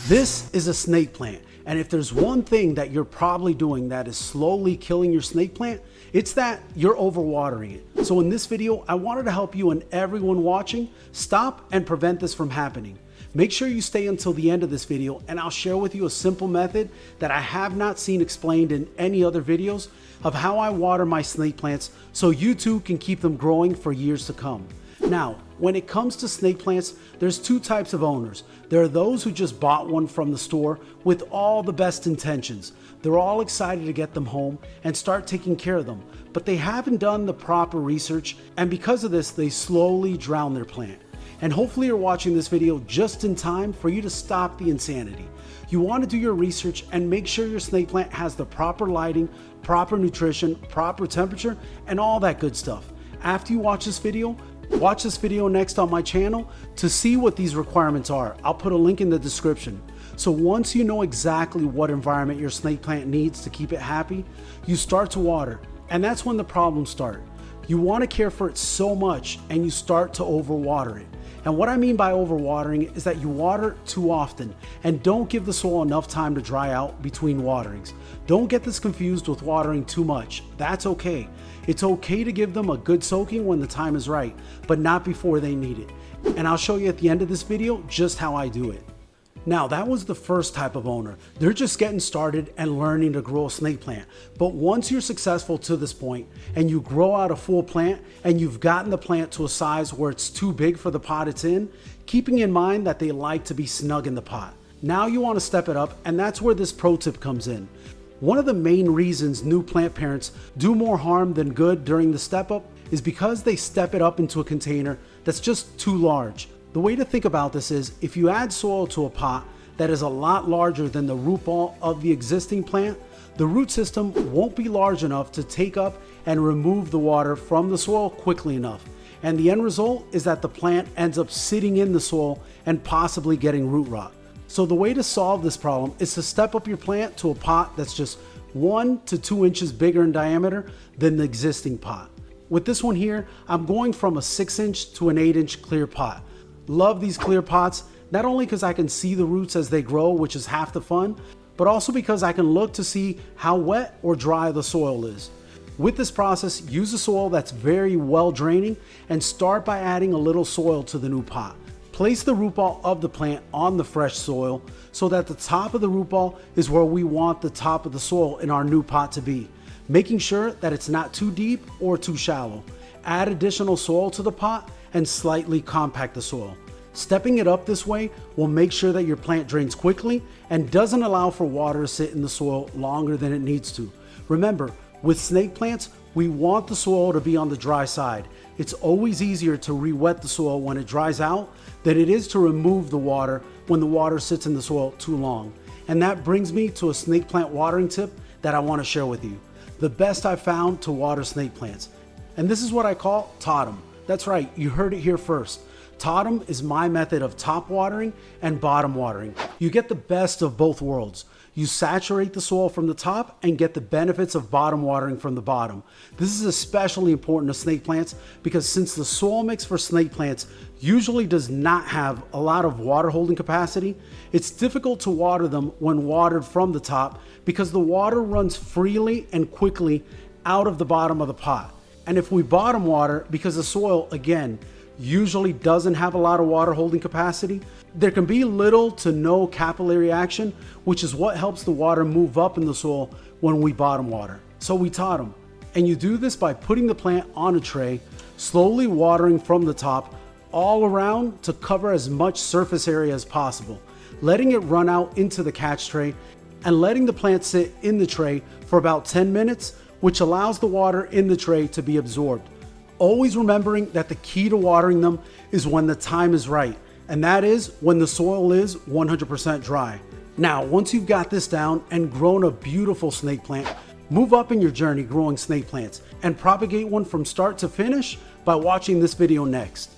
This is a snake plant, and if there's one thing that you're probably doing that is slowly killing your snake plant, it's that you're overwatering it. So in this video, I wanted to help you and everyone watching stop and prevent this from happening. Make sure you stay until the end of this video, and I'll share with you a simple method that I have not seen explained in any other videos of how I water my snake plants so you too can keep them growing for years to come. Now, when it comes to snake plants, there's two types of owners. There are those who just bought one from the store with all the best intentions. They're all excited to get them home and start taking care of them, but they haven't done the proper research, and because of this, they slowly drown their plant. And hopefully you're watching this video just in time for you to stop the insanity. You want to do your research and make sure your snake plant has the proper lighting, proper nutrition, proper temperature, and all that good stuff. After you watch this video next on my channel to see what these requirements are. I'll put a link in the description. So once you know exactly what environment your snake plant needs to keep it happy, you start to water, and that's when the problems start. You want to care for it so much and you start to overwater it. And what I mean by overwatering is that you water too often and don't give the soil enough time to dry out between waterings. Don't get this confused with watering too much. That's okay. It's okay to give them a good soaking when the time is right, but not before they need it. And I'll show you at the end of this video just how I do it. Now, that was the first type of owner. They're just getting started and learning to grow a snake plant. But once you're successful to this point and you grow out a full plant and you've gotten the plant to a size where it's too big for the pot it's in, keeping in mind that they like to be snug in the pot. Now you want to step it up, and that's where this pro tip comes in. One of the main reasons new plant parents do more harm than good during the step up is because they step it up into a container that's just too large. The way to think about this is, if you add soil to a pot that is a lot larger than the root ball of the existing plant, the root system won't be large enough to take up and remove the water from the soil quickly enough. And the end result is that the plant ends up sitting in the soil and possibly getting root rot. So the way to solve this problem is to step up your plant to a pot that's just 1 to 2 inches bigger in diameter than the existing pot. With this one here, I'm going from a 6-inch to an 8-inch clear pot. Love these clear pots, not only because I can see the roots as they grow, which is half the fun, but also because I can look to see how wet or dry the soil is. With this process, use a soil that's very well draining and start by adding a little soil to the new pot. Place the root ball of the plant on the fresh soil so that the top of the root ball is where we want the top of the soil in our new pot to be, making sure that it's not too deep or too shallow. Add additional soil to the pot and slightly compact the soil. Stepping it up this way will make sure that your plant drains quickly and doesn't allow for water to sit in the soil longer than it needs to. Remember, with snake plants, we want the soil to be on the dry side. It's always easier to re-wet the soil when it dries out than it is to remove the water when the water sits in the soil too long. And that brings me to a snake plant watering tip that I want to share with you. The best I've found to water snake plants. And this is what I call totem. That's right, you heard it here first. Totem is my method of top watering and bottom watering. You get the best of both worlds. You saturate the soil from the top and get the benefits of bottom watering from the bottom. This is especially important to snake plants because since the soil mix for snake plants usually does not have a lot of water holding capacity, it's difficult to water them when watered from the top because the water runs freely and quickly out of the bottom of the pot. And if we bottom water, because the soil, again, usually doesn't have a lot of water holding capacity, there can be little to no capillary action, which is what helps the water move up in the soil when we bottom water. So we totem. And you do this by putting the plant on a tray, slowly watering from the top all around to cover as much surface area as possible, letting it run out into the catch tray and letting the plant sit in the tray for about 10 minutes, which allows the water in the tray to be absorbed. Always remembering that the key to watering them is when the time is right, and that is when the soil is 100% dry. Now, once you've got this down and grown a beautiful snake plant, move up in your journey growing snake plants and propagate one from start to finish by watching this video next.